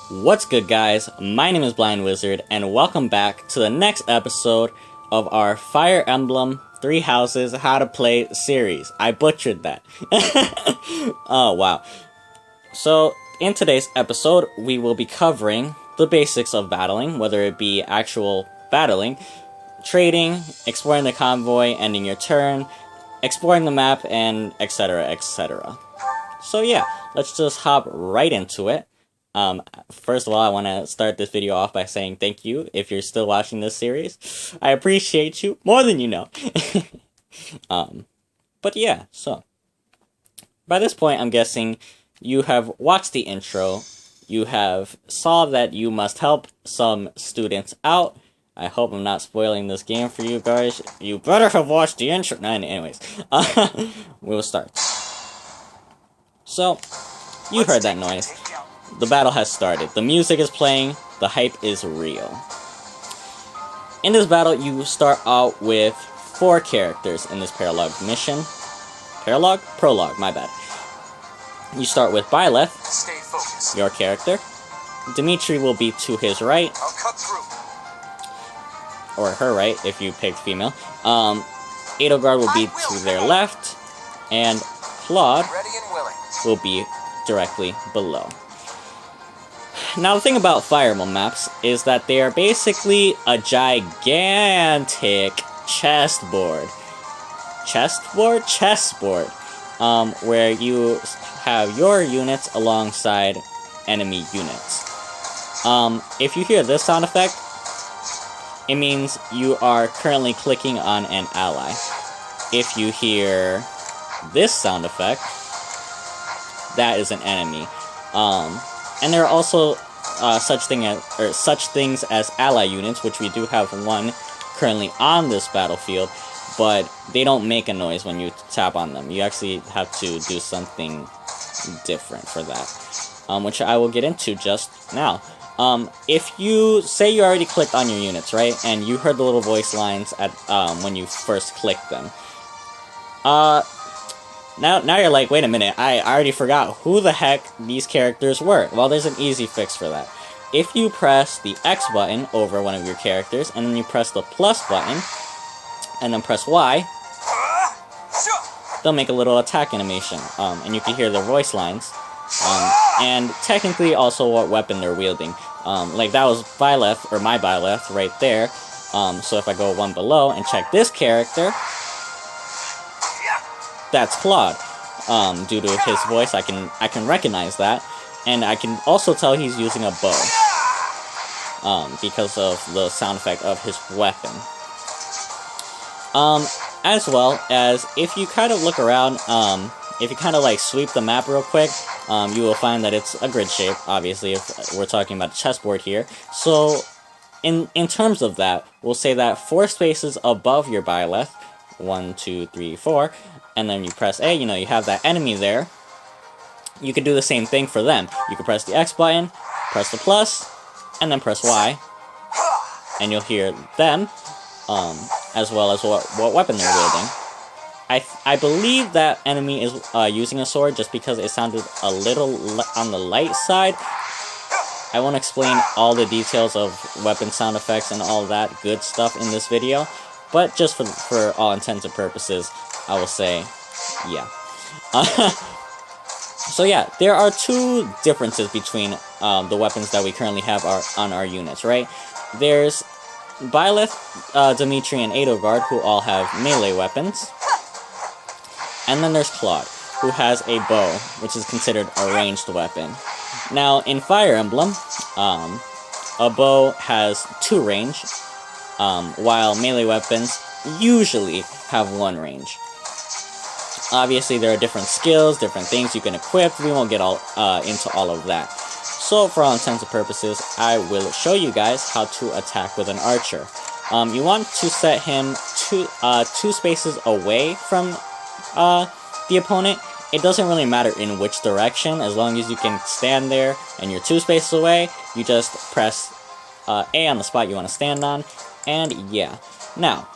What's good, guys? My name is Blind Wizard, and welcome back to the next episode of our Fire Emblem 3 Houses How to Play series. I butchered that. Oh, wow. So, in today's episode, we will be covering the basics of battling, whether it be actual battling, trading, exploring the convoy, ending your turn, exploring the map, and etc, etc. So yeah, let's just hop right into it. First of all, I want to start this video off by saying thank you if you're still watching this series. I appreciate you more than you know. But yeah, so by this point, I'm guessing you have watched the intro. You have saw that you must help some students out. I hope I'm not spoiling this game for you guys. You better have watched the intro. No, anyways, we'll start. So, you heard that noise. The battle has started. The music is playing. The hype is real. In this battle, you start out with 4 characters in this paralogue mission. Paralogue? Prologue, my bad. You start with Byleth, your character. Dimitri will be to his right. I'll cut through. Or her right, if you picked female. Edelgard will be to their left. And Claude will be directly below. Now, the thing about Fire Emblem maps is that they are basically a gigantic chessboard. Chessboard. Where you have your units alongside enemy units. If you hear this sound effect, it means you are currently clicking on an ally. If you hear this sound effect, that is an enemy. And there are also such things as ally units, which we do have one currently on this battlefield, but they don't make a noise when you tap on them. You actually have to do something different for that, which I will get into just now. If you say you already clicked on your units, right, and you heard the little voice lines at when you first clicked them, Now you're like, wait a minute, I already forgot who the heck these characters were. Well, there's an easy fix for that. If you press the X button over one of your characters, and then you press the plus button, and then press Y, they'll make a little attack animation, and you can hear their voice lines, and technically also what weapon they're wielding. Like that was Byleth, or my Byleth, right there. So if I go one below and check this character, that's Claude. Due to his voice, I can recognize that, and I can also tell he's using a bow, because of the sound effect of his weapon. As well as if you kind of look around, if you kind of like sweep the map real quick, you will find that it's a grid shape. Obviously, if we're talking about the chessboard here, so in terms of that, we'll say that 4 spaces above your Byleth, 1, 2, 3, 4. And then you press A, you have that enemy there. You could do the same thing for them. You could press the X button, press the plus, and then press Y. And you'll hear them, as well as what weapon they're wielding. I believe that enemy is using a sword just because it sounded a little on the light side. I won't explain all the details of weapon sound effects and all that good stuff in this video. But just for all intents and purposes, I will say, yeah. So yeah, there are 2 differences between the weapons that we currently have on our units, right? There's Byleth, Dimitri, and Edelgard, who all have melee weapons. And then there's Claude, who has a bow, which is considered a ranged weapon. Now, in Fire Emblem, a bow has 2 range, while melee weapons usually have 1 range. Obviously, there are different skills, different things you can equip. We won't get into all of that. So, for all intents and purposes, I will show you guys how to attack with an archer. You want to set him 2 spaces away from the opponent. It doesn't really matter in which direction, as long as you can stand there and you're 2 spaces away. You just press A on the spot you want to stand on, and yeah. Now,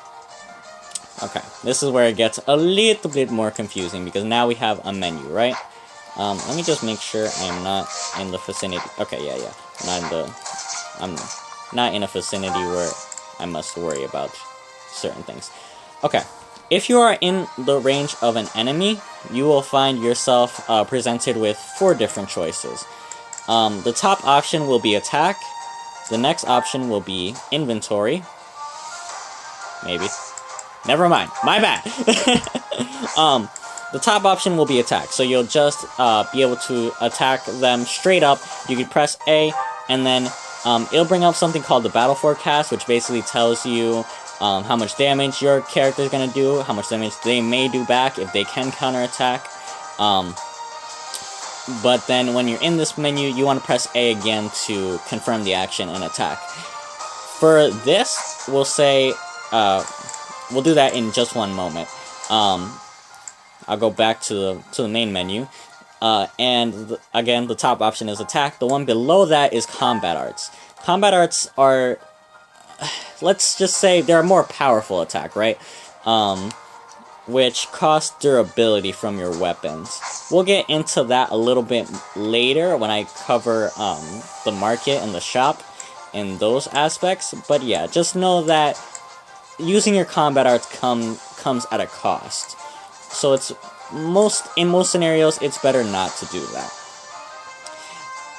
okay, this is where it gets a little bit more confusing, because now we have a menu, right? Let me just make sure I am not in the vicinity. Okay, yeah. I'm not in a vicinity where I must worry about certain things. Okay. If you are in the range of an enemy, you will find yourself presented with 4 different choices. The top option will be attack. The next option will be inventory. Maybe. Never mind. My bad. The top option will be attack. So you'll just be able to attack them straight up. You can press A, and then it'll bring up something called the battle forecast, which basically tells you how much damage your character is going to do, how much damage they may do back if they can counterattack. But then when you're in this menu, you want to press A again to confirm the action and attack. For this, we'll say, we'll do that in just one moment. I'll go back to the main menu. Again, the top option is attack. The one below that is combat arts. Combat arts are, let's just say, they're a more powerful attack, right? Which cost durability from your weapons. We'll get into that a little bit later when I cover the market and the shop in those aspects. But yeah, just know that using your combat arts comes at a cost. So in most scenarios, it's better not to do that.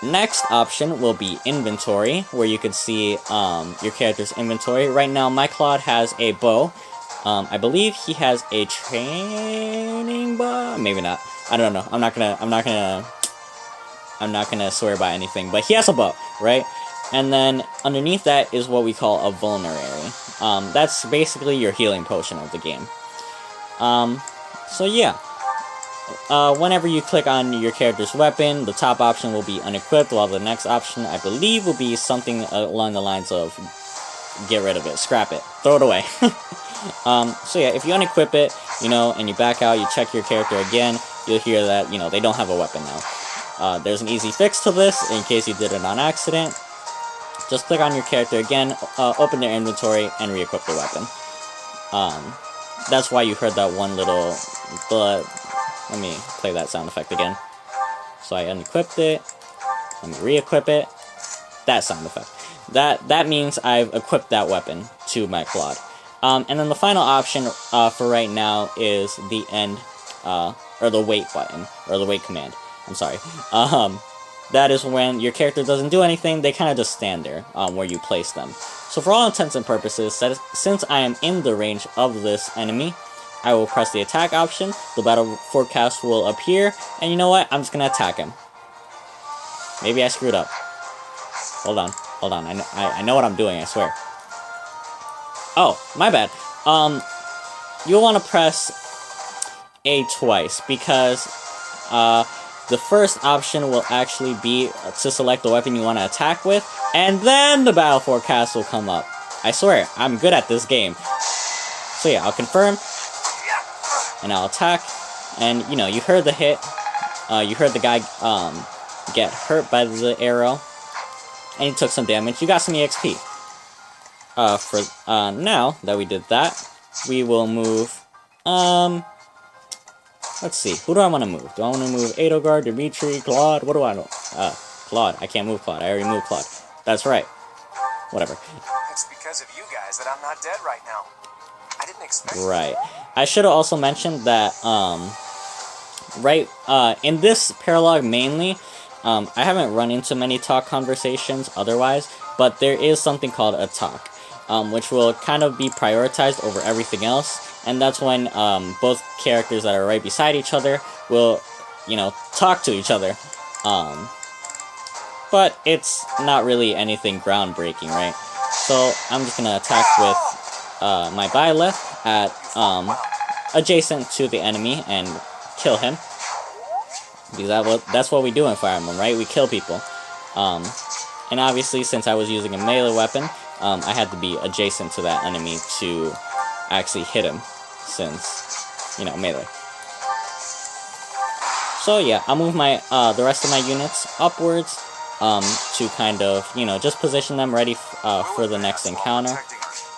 Next option will be inventory, where you can see your character's inventory. Right now, my Claude has a bow. I believe he has a training bow. Maybe not. I don't know. I'm not gonna swear by anything. But he has a bow, right? And then underneath that is what we call a vulnerary. That's basically your healing potion of the game. So yeah. Whenever you click on your character's weapon, the top option will be unequipped, while the next option, I believe, will be something along the lines of get rid of it, scrap it, throw it away. So yeah, if you unequip it, and you back out, you check your character again, you'll hear that, they don't have a weapon now. There's an easy fix to this, in case you did it on accident. Just click on your character again, open their inventory, and re-equip the weapon. That's why you heard that one little... Let me play that sound effect again. So I unequipped it. Let me re-equip it. That sound effect. That means I've equipped that weapon to my Claude. And then the final option for right now is the end, or the wait button, or the wait command. I'm sorry. That is when your character doesn't do anything, they kind of just stand there where you place them. So for all intents and purposes, since I am in the range of this enemy, I will press the attack option, the battle forecast will appear, and you know what? I'm just going to attack him. Maybe I screwed up. Hold on. I know what I'm doing, I swear. Oh, my bad. You'll want to press A twice, because the first option will actually be to select the weapon you want to attack with, and then the battle forecast will come up. I swear, I'm good at this game. So yeah, I'll confirm. And I'll attack, and you heard the hit, you heard the guy get hurt by the arrow, and he took some damage. You got some EXP. Now that we did that, we will move, let's see, who do I want to move? Do I want to move Edelgard, Dimitri, Claude? What do I know? Claude. I can't move Claude. I already moved Claude. That's right. Whatever. It's because of you guys that I'm not dead right now. I didn't expect Right. I should have also mentioned that, in this paralogue mainly, I haven't run into many talk conversations otherwise, but there is something called a talk, which will kind of be prioritized over everything else, and that's when, both characters that are right beside each other will, talk to each other, but it's not really anything groundbreaking, right? So, I'm just gonna attack with my Byleth at adjacent to the enemy and kill him, because that's what we do in Fire Emblem, right? We kill people. And obviously, since I was using a melee weapon, I had to be adjacent to that enemy to actually hit him, since melee. So yeah, I'll move my the rest of my units upwards to kind of just position them ready for the next encounter.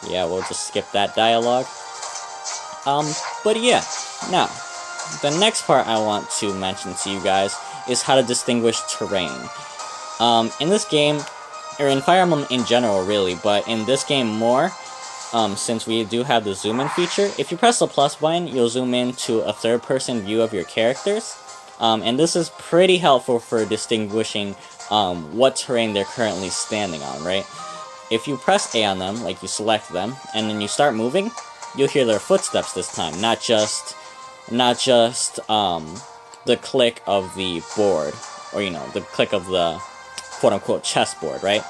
Yeah, we'll just skip that dialogue. But yeah, now, the next part I want to mention to you guys is how to distinguish terrain. In this game, or in Fire Emblem in general really, but in this game more, since we do have the zoom in feature, if you press the plus button, you'll zoom in to a third-person view of your characters. And this is pretty helpful for distinguishing what terrain they're currently standing on, right? If you press A on them, like you select them, and then you start moving, you'll hear their footsteps this time, not just the click of the board, or the click of the quote-unquote chessboard, right?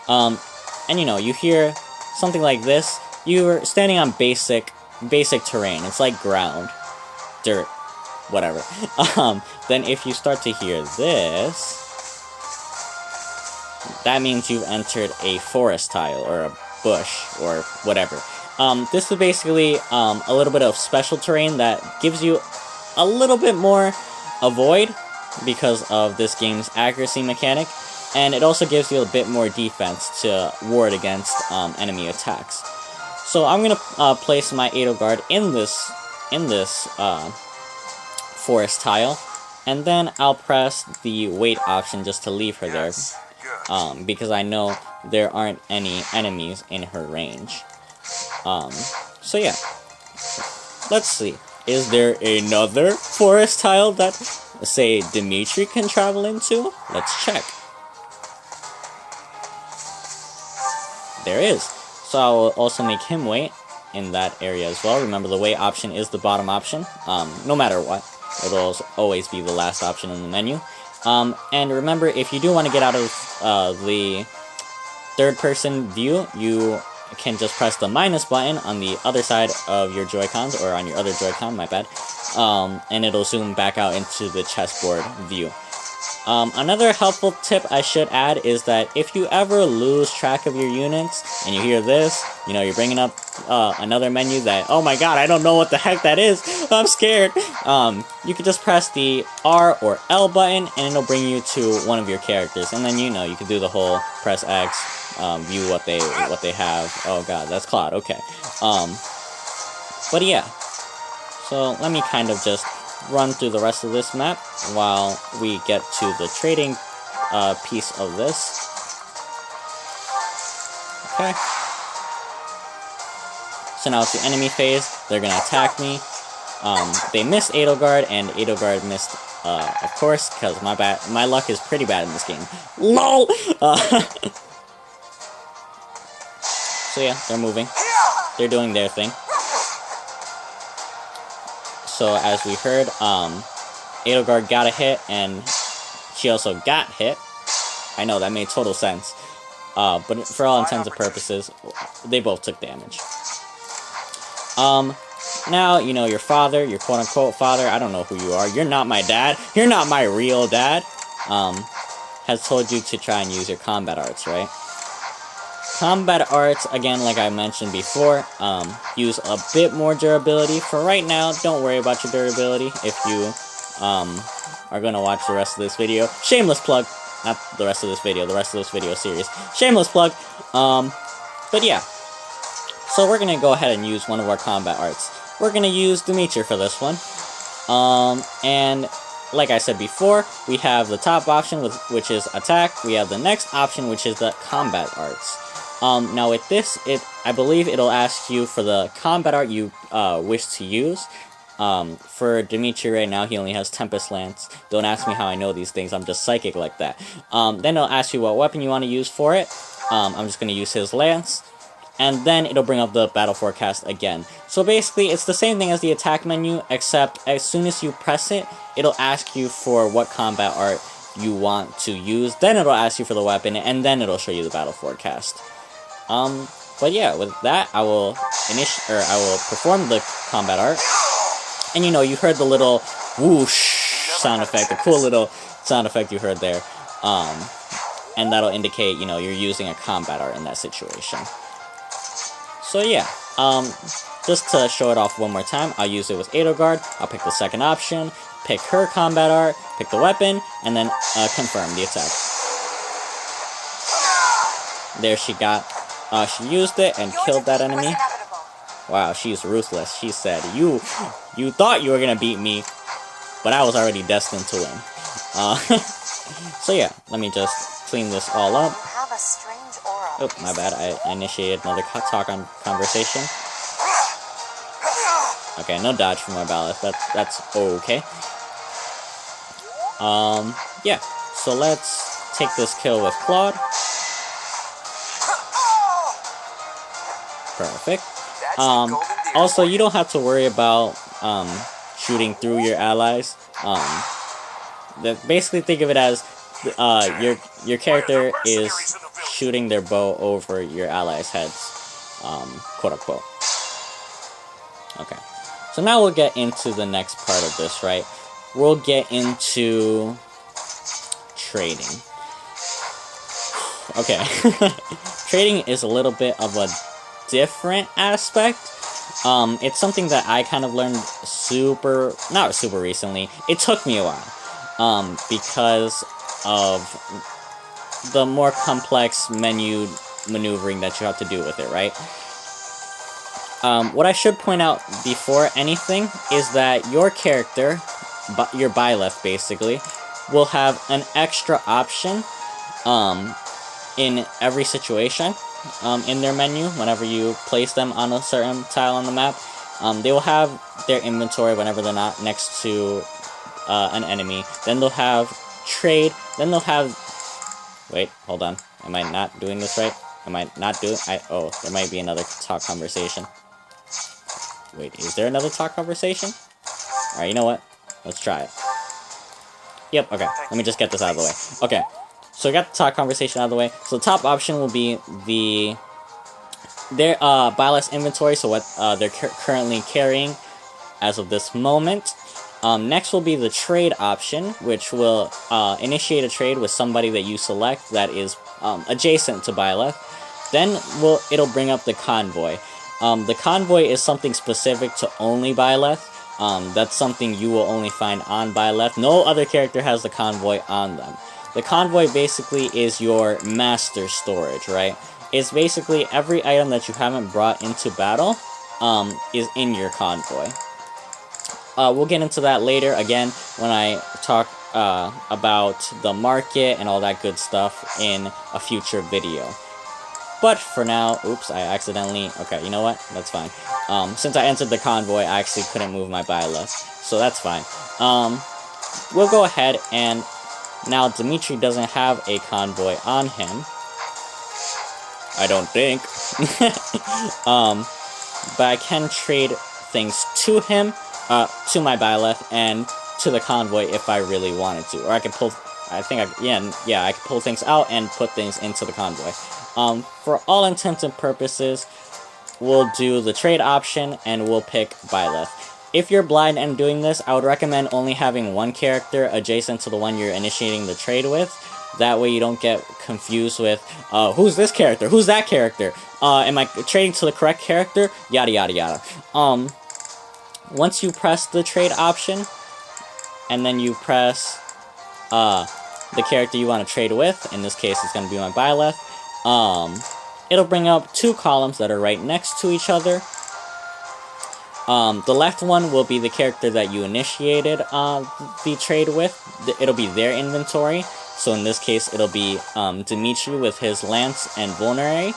And you hear something like this. You're standing on basic terrain. It's like ground, dirt, whatever. Then if you start to hear this, that means you've entered a forest tile or a bush or whatever. This is basically a little bit of special terrain that gives you a little bit more avoid because of this game's accuracy mechanic, and it also gives you a bit more defense to ward against enemy attacks. So I'm gonna place my Edelgard in this forest tile, and then I'll press the wait option just to leave her there, because I know there aren't any enemies in her range. So yeah, let's see. Is there another forest tile that, say, Dimitri can travel into? Let's check. There is. So I will also make him wait in that area as well. Remember, the wait option is the bottom option, no matter what. It'll always be the last option in the menu. And remember, if you do want to get out of the third-person view, you can just press the minus button on the other side of your Joy-Cons, or on your other Joy-Con, my bad, and it'll zoom back out into the chessboard view. Another helpful tip I should add is that if you ever lose track of your units and you hear this, you're bringing up another menu that, oh my god, I don't know what the heck that is, I'm scared. You can just press the R or L button and it'll bring you to one of your characters, and then you can do the whole press X, view what they have. Oh god, that's Cloud. Okay. But yeah. So let me kind of just run through the rest of this map while we get to the trading piece of this. Okay. So now it's the enemy phase. They're gonna attack me. They missed Edelgard, and Edelgard missed, of course, because my luck is pretty bad in this game. LOL! So yeah, they're moving. They're doing their thing. So as we heard, Edelgard got a hit, and she also got hit. I know, that made total sense. But for all intents and purposes, they both took damage. Now, your father, your quote-unquote father, I don't know who you are, you're not my dad, you're not my real dad, has told you to try and use your combat arts, right? Combat arts, again, like I mentioned before, use a bit more durability. For right now, don't worry about your durability if you are going to watch the rest of this video. Shameless plug. Not the rest of this video, the rest of this video series. Shameless plug. But yeah. So we're going to go ahead and use one of our combat arts. We're going to use Dimitri for this one. And like I said before, we have the top option, which is attack. We have the next option, which is the combat arts. Now with this, I believe it'll ask you for the combat art you wish to use. For Dimitri right now, he only has Tempest Lance. Don't ask me how I know these things, I'm just psychic like that. Then it'll ask you what weapon you want to use for it. I'm just going to use his Lance. And then it'll bring up the battle forecast again. So basically, it's the same thing as the attack menu, except as soon as you press it, it'll ask you for what combat art you want to use. Then it'll ask you for the weapon, and then it'll show you the battle forecast. But yeah, with that, I will perform the combat art. And you heard the little whoosh sound effect, the cool little sound effect you heard there. And that'll indicate, you're using a combat art in that situation. So yeah, just to show it off one more time, I'll use it with Edelgard. I'll pick the second option, pick her combat art, pick the weapon, and then confirm the attack. There she got. She used it and killed that enemy. Wow, she's ruthless. She said, you thought you were gonna beat me, but I was already destined to win. So yeah, let me just clean this all up. You have a strange aura. Oh, my bad. I initiated another talk on conversation. Okay, no dodge from our Ballast. That's okay. Yeah. So let's take this kill with Claude. Perfect. That's the golden deer. Also, you don't have to worry about shooting through your allies. Basically think of it as your character is shooting their bow over your allies' heads, quote unquote. Okay, so now we'll get into the next part of this, right? We'll get into trading. Okay, trading is a little bit of a different aspect. It's something that I kind of learned not super recently. It took me a while, because of the more complex menu maneuvering that you have to do with it, right? What I should point out before anything is that your character, your Byleth basically, will have an extra option in every situation in their menu. Whenever you place them on a certain tile on the map, they will have their inventory whenever they're not next to an enemy. Then they'll have trade. Then they'll have... Wait, hold on. Am I not doing this right? Am I not doing... Oh, there might be another talk conversation. Wait, is there another talk conversation? Alright, you know what? Let's try it. Yep, okay. Let me just get this out of the way. Okay, so I got the talk conversation out of the way. So the top option will be their Byleth's inventory, so what they're currently carrying as of this moment. Next will be the trade option, which will initiate a trade with somebody that you select that is adjacent to Byleth. Then it'll bring up the convoy. The convoy is something specific to only Byleth. That's something you will only find on Byleth. No other character has the convoy on them. The convoy basically is your master storage, right? It's basically every item that you haven't brought into battle is in your convoy. We'll get into that later, again, when I talk about the market and all that good stuff in a future video. But for now, oops, I accidentally... Okay, you know what? That's fine. Since I entered the convoy, I actually couldn't move my Byleth, so that's fine. We'll go ahead and... Now, Dimitri doesn't have a convoy on him. I don't think. But I can trade things to him, to my Byleth, and to the convoy if I really wanted to. Or I can pull... I can pull things out and put things into the convoy. For all intents and purposes, we'll do the trade option, and we'll pick Byleth. If you're blind and doing this, I would recommend only having one character adjacent to the one you're initiating the trade with. That way you don't get confused with, who's this character? Who's that character? Am I trading to the correct character? Yada yada yada. Once you press the trade option, and then you press the character you want to trade with, in this case it's going to be my Byleth, it'll bring up two columns that are right next to each other. The left one will be the character that you initiated the trade with. It'll be their inventory. So in this case, it'll be Dimitri with his lance and vulnerary.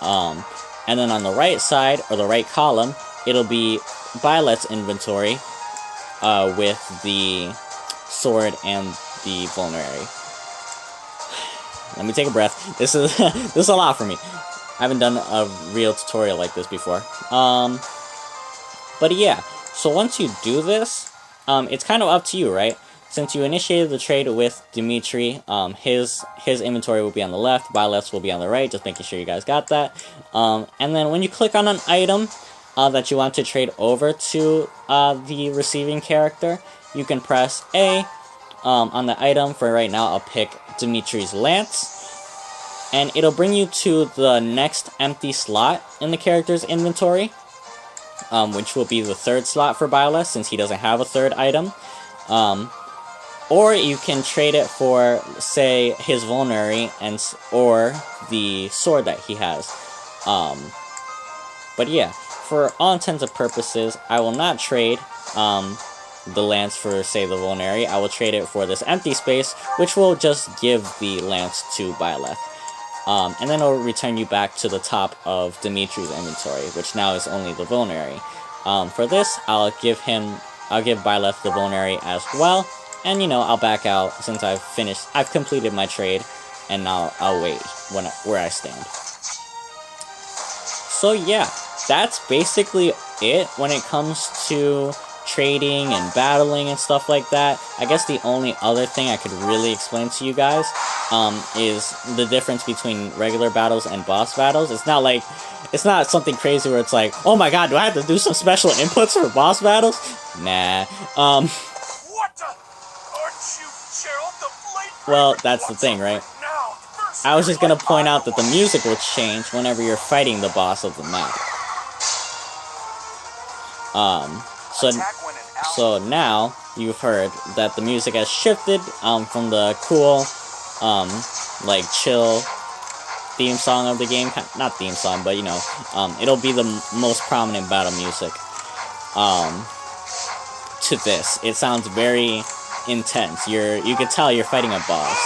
And then on the right side, or the right column, it'll be Byleth's inventory with the sword and the vulnerary. Let me take a breath. This is a lot for me. I haven't done a real tutorial like this before. But yeah, so once you do this, it's kind of up to you, right? Since you initiated the trade with Dimitri, his inventory will be on the left, Byleth's will be on the right, just making sure you guys got that. And then when you click on an item that you want to trade over to the receiving character, you can press A on the item. For right now, I'll pick Dimitri's lance. And it'll bring you to the next empty slot in the character's inventory, which will be the third slot for Byleth, since he doesn't have a third item. Or you can trade it for, say, his vulnerary or the sword that he has. But yeah, for all intents and purposes, I will not trade the lance for, say, the Vulnerary. I will trade it for this empty space, which will just give the lance to Byleth. And then it'll return you back to the top of Dimitri's inventory, which now is only the Vulnerary. For this, I'll give Byleth the Vulnerary as well, and I'll back out since I've completed my trade, and now I'll wait where I stand. So yeah, that's basically it when it comes to trading and battling and stuff like that. I guess the only other thing I could really explain to you guys is the difference between regular battles and boss battles. It's not something crazy where it's like, oh my god, do I have to do some special inputs for boss battles? Nah. What the? Aren't you Gerald the Blade? Well, that's the thing, right? I was just gonna point out that the music will change whenever you're fighting the boss of the map. So now you've heard that the music has shifted from the cool, like chill theme song of the game, not theme song, but it'll be the most prominent battle music. To this, it sounds very intense. You can tell you're fighting a boss,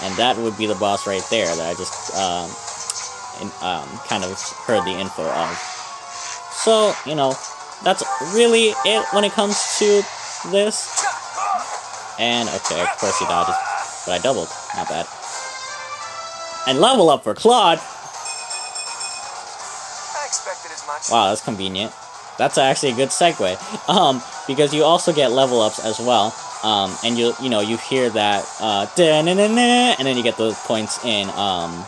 and that would be the boss right there that I just kind of heard the info of. So that's really it when it comes to this. And, okay, of course he dodges. But I doubled. Not bad. And level up for Claude! I expected as much. Wow, that's convenient. That's actually a good segue. Because you also get level ups as well. And you hear that, and then you get those points in the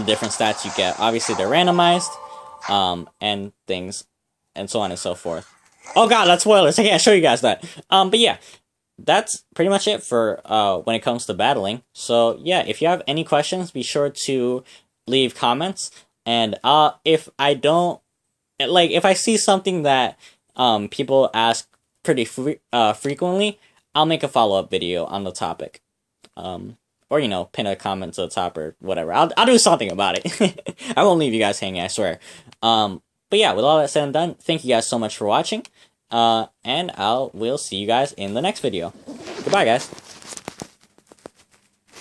different stats you get. Obviously, they're randomized, and things, and so on and so forth. Oh god, that's spoilers, I can't show you guys that. But yeah, that's pretty much it for when it comes to battling. So yeah, if you have any questions, be sure to leave comments, and if I see something that people ask pretty frequently, I'll make a follow-up video on the topic. Or, pin a comment to the top or whatever. I'll do something about it. I won't leave you guys hanging, I swear. But yeah, with all that said and done, thank you guys so much for watching. And we'll see you guys in the next video. Goodbye, guys.